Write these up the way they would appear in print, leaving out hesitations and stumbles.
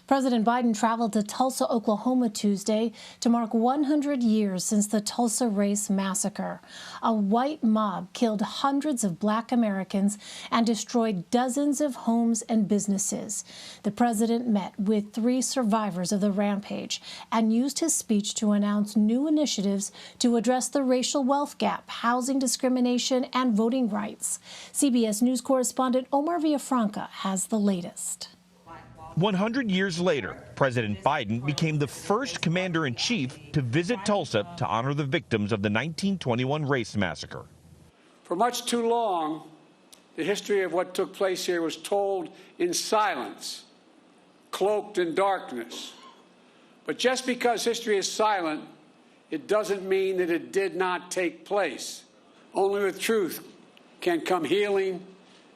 President Biden traveled to Tulsa, Oklahoma Tuesday to mark 100 years since the Tulsa Race Massacre. A white mob killed hundreds of Black Americans and destroyed dozens of homes and businesses. The president met with 3 survivors of the rampage and used his speech to announce new initiatives to address the racial wealth gap, housing discrimination, and voting rights. CBS News correspondent Omar Villafranca has the latest. 100 years later, President Biden became the first commander-in-chief to visit Tulsa to honor the victims of the 1921 Race Massacre. For much too long, the history of what took place here was told in silence, cloaked in darkness. But just because history is silent, it doesn't mean that it did not take place. Only with truth can come healing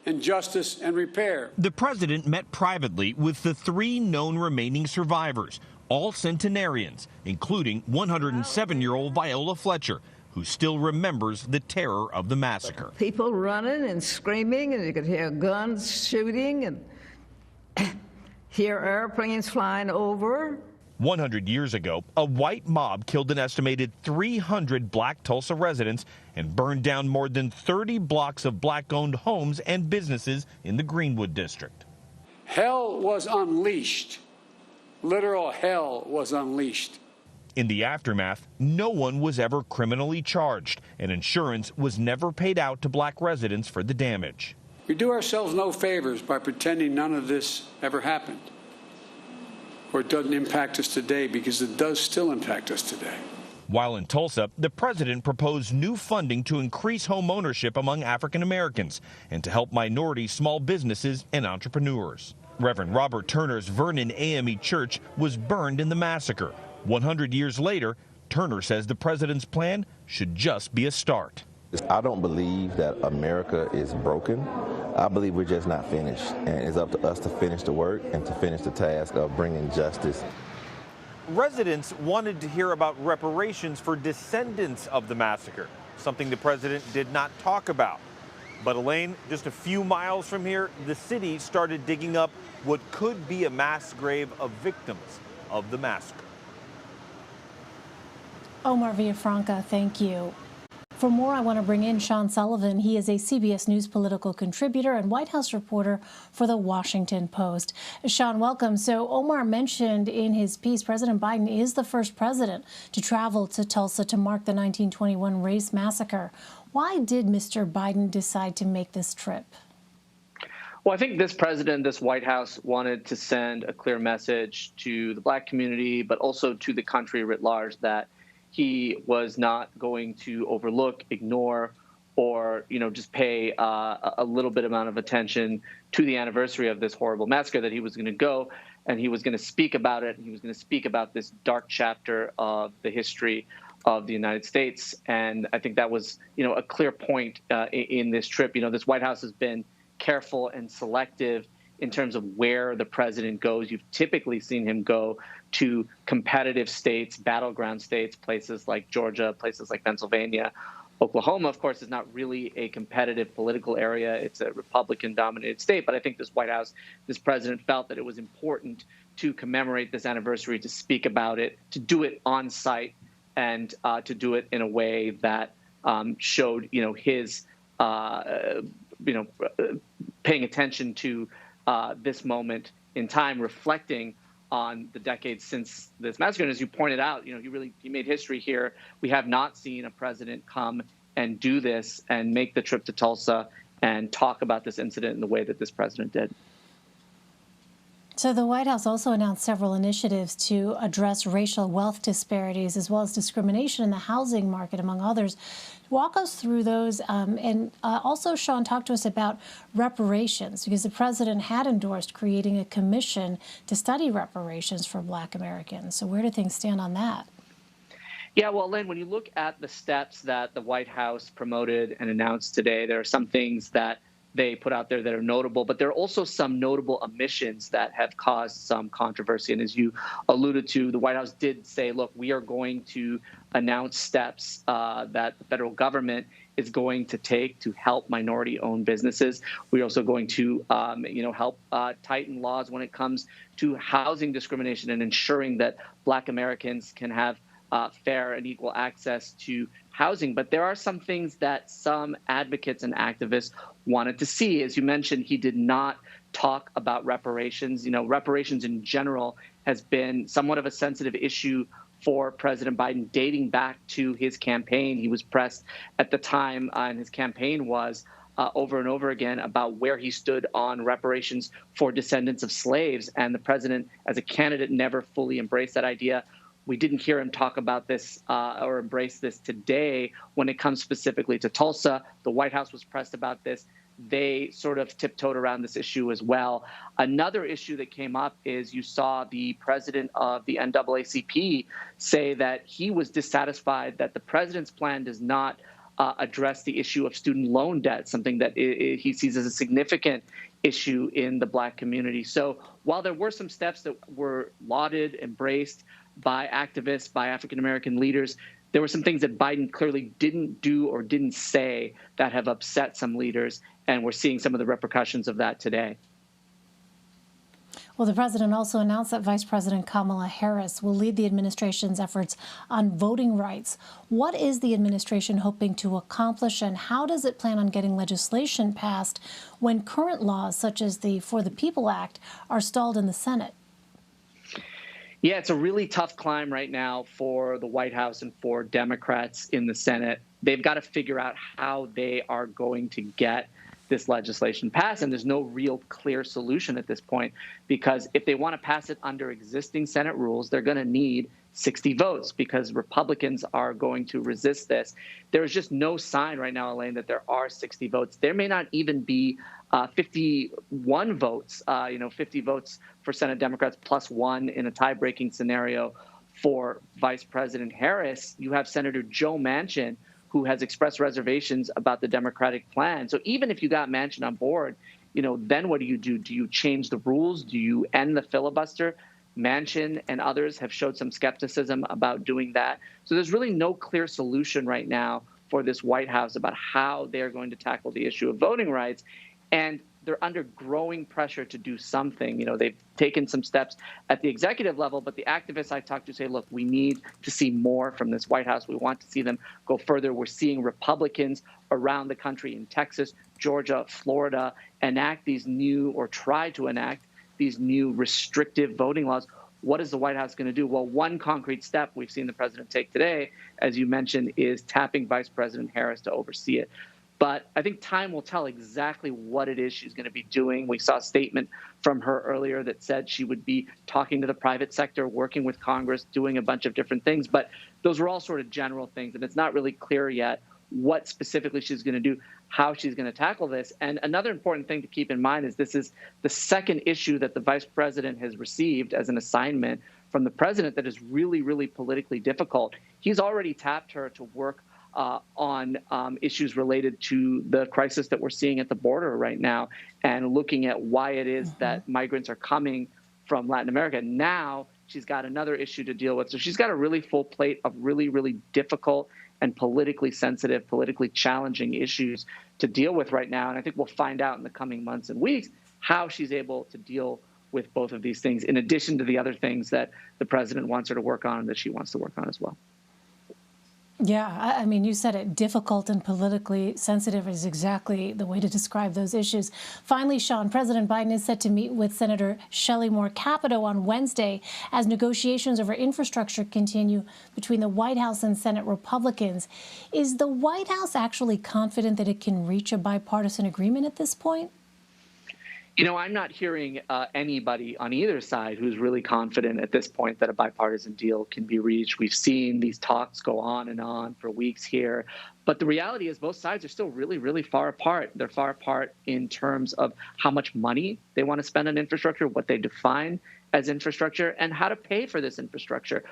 and justice and repair. The president met privately with the 3 known remaining survivors, all centenarians, including 107-year-old Viola Fletcher, who still remembers the terror of the massacre. People running and screaming, and you could hear guns shooting and hear airplanes flying over. 100 years ago, a white mob killed an estimated 300 Black Tulsa residents and burned down more than 30 blocks of Black-owned homes and businesses in the Greenwood district. Hell was unleashed. Literal hell was unleashed. In the aftermath, no one was ever criminally charged, and insurance was never paid out to Black residents for the damage. We do ourselves no favors by pretending none of this ever happened, or it doesn't impact us today, because it does still impact us today. While in Tulsa, the president proposed new funding to increase home ownership among African Americans and to help minority small businesses and entrepreneurs. Reverend Robert Turner's Vernon AME Church was burned in the massacre. 100 years later, Turner says the president's plan should just be a start. I don't believe that America is broken. I believe we're just not finished, and it's up to us to finish the work and to finish the task of bringing justice. Residents wanted to hear about reparations for descendants of the massacre, something the president did not talk about. But Elaine, just a few miles from here, the city started digging up what could be a mass grave of victims of the massacre. Omar Villafranca, thank you. For more, I want to bring in Sean Sullivan. He is a CBS News political contributor and White House reporter for The Washington Post. Sean, welcome. So Omar mentioned in his piece, President Biden is the first president to travel to Tulsa to mark the 1921 Race Massacre. Why did Mr. Biden decide to make this trip? Well, I think this president, this White House, wanted to send a clear message to the Black community, but also to the country writ large, that he was not going to overlook, ignore, or just pay a little bit amount of attention to the anniversary of this horrible massacre, that he was going to go and he was going to speak about it. He was going to speak about this dark chapter of the history of the United States. And I think that was, a clear point in this trip. This White House has been careful and selective in terms of where the president goes. You've typically seen him go to competitive states, battleground states, places like Georgia, places like Pennsylvania. Oklahoma, of course, is not really a competitive political area. It's a Republican-dominated state. But I think this White House, this president felt that it was important to commemorate this anniversary, to speak about it, to do it on site, and to do it in a way that showed, his, paying attention to this moment in time, reflecting on the decades since this massacre. And as you pointed out, he made history here. We have not seen a president come and do this and make the trip to Tulsa and talk about this incident in the way that this president did. So the White House also announced several initiatives to address racial wealth disparities as well as discrimination in the housing market, among others. Walk us through those. And also, Sean, talk to us about reparations, because the president had endorsed creating a commission to study reparations for Black Americans. So where do things stand on that? Yeah, well, Lynn, when you look at the steps that the White House promoted and announced today, there are some things that they put out there that are notable, but there are also some notable omissions that have caused some controversy. And as you alluded to, the White House did say, look, we are going to announce steps that the federal government is going to take to help minority-owned businesses. We're also going to, help tighten laws when it comes to housing discrimination and ensuring that Black Americans can have fair and equal access to housing. But there are some things that some advocates and activists wanted to see. As you mentioned, he did not talk about reparations. Reparations in general has been somewhat of a sensitive issue for President Biden dating back to his campaign. He was pressed at the time, and his campaign was over and over again about where he stood on reparations for descendants of slaves. And the president, as a candidate, never fully embraced that idea. We didn't hear him talk about this or embrace this today when it comes specifically to Tulsa. The White House was pressed about this. They sort of tiptoed around this issue as well. Another issue that came up is you saw the president of the NAACP say that he was dissatisfied that the president's plan does not address the issue of student loan debt, something that he sees as a significant issue in the Black community. So while there were some steps that were lauded, embraced by activists, by African-American leaders, there were some things that Biden clearly didn't do or didn't say that have upset some leaders, and we're seeing some of the repercussions of that today. Well, the president also announced that Vice President Kamala Harris will lead the administration's efforts on voting rights. What is the administration hoping to accomplish, and how does it plan on getting legislation passed when current laws, such as the For the People Act, are stalled in the Senate? Yeah, it's a really tough climb right now for the White House and for Democrats in the Senate. They've got to figure out how they are going to get this legislation passed, and there's no real clear solution at this point, because if they want to pass it under existing Senate rules, they're going to need 60 votes because Republicans are going to resist this. There is just no sign right now, Elaine, that there are 60 votes. There may not even be 51 votes, 50 votes for Senate Democrats plus one in a tie-breaking scenario for Vice President Harris. You have Senator Joe Manchin, who has expressed reservations about the Democratic plan. So even if you got Manchin on board, then what do you do? Do you change the rules? Do you end the filibuster? Manchin and others have showed some skepticism about doing that. So there's really no clear solution right now for this White House about how they're going to tackle the issue of voting rights. And they're under growing pressure to do something. They've taken some steps at the executive level, but the activists I talked to say, look, we need to see more from this White House. We want to see them go further. We're seeing Republicans around the country in Texas, Georgia, Florida, enact these new or try to enact these new restrictive voting laws. What is the White House going to do? Well, one concrete step we've seen the president take today, as you mentioned, is tapping Vice President Harris to oversee it. But I think time will tell exactly what it is she's going to be doing. We saw a statement from her earlier that said she would be talking to the private sector, working with Congress, doing a bunch of different things. But those were all sort of general things, and it's not really clear yet what specifically she's going to do, how she's going to tackle this. And another important thing to keep in mind is this is the second issue that the vice president has received as an assignment from the president that is really, really politically difficult. He's already tapped her to work on issues related to the crisis that we're seeing at the border right now and looking at why it is that migrants are coming from Latin America. Now she's got another issue to deal with. So she's got a really full plate of really, really difficult and politically sensitive, politically challenging issues to deal with right now. And I think we'll find out in the coming months and weeks how she's able to deal with both of these things, in addition to the other things that the president wants her to work on and that she wants to work on as well. Yeah, I mean, you said it. Difficult and politically sensitive is exactly the way to describe those issues. Finally, Sean, President Biden is set to meet with Senator Shelley Moore Capito on Wednesday as negotiations over infrastructure continue between the White House and Senate Republicans. Is the White House actually confident that it can reach a bipartisan agreement at this point? I'm not hearing anybody on either side who's really confident at this point that a bipartisan deal can be reached. We've seen these talks go on for weeks here. But the reality is both sides are still really, really far apart. They're far apart in terms of how much money they want to spend on infrastructure, what they define as infrastructure, and how to pay for this infrastructure.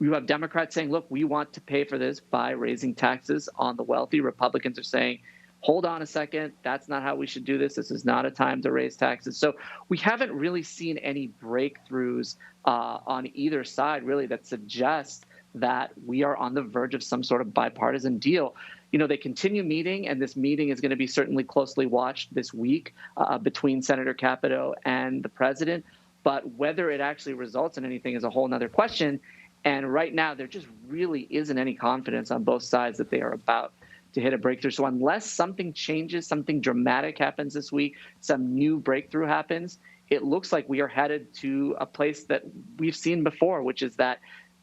You have Democrats saying, look, we want to pay for this by raising taxes on the wealthy. Republicans are saying, hold on a second, that's not how we should do this. This is not a time to raise taxes. So we haven't really seen any breakthroughs on either side, really, that suggest that we are on the verge of some sort of bipartisan deal. they continue meeting, and this meeting is going to be certainly closely watched this week between Senator Capito and the president. But whether it actually results in anything is a whole nother question. And right now, there just really isn't any confidence on both sides that they are about to hit a breakthrough. So unless something changes, something dramatic happens this week, some new breakthrough happens, it looks like we are headed to a place that we've seen before, which is that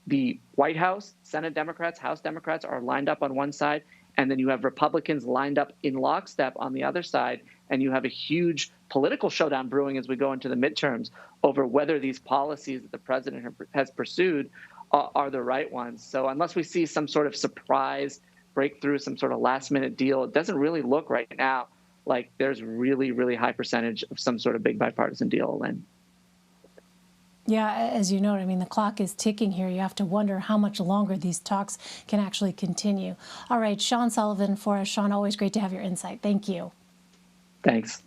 the White House, Senate Democrats, House Democrats are lined up on one side, and then you have Republicans lined up in lockstep on the other side, and you have a huge political showdown brewing as we go into the midterms over whether these policies that the president has pursued are the right ones. So unless we see some sort of surprise breakthrough, some sort of last-minute deal, it doesn't really look right now like there's really, really high percentage of some sort of big bipartisan deal, Lynn. Yeah, as you know, I mean, the clock is ticking here. You have to wonder how much longer these talks can actually continue. All right, Sean Sullivan for us. Sean, always great to have your insight. Thank you. Thanks.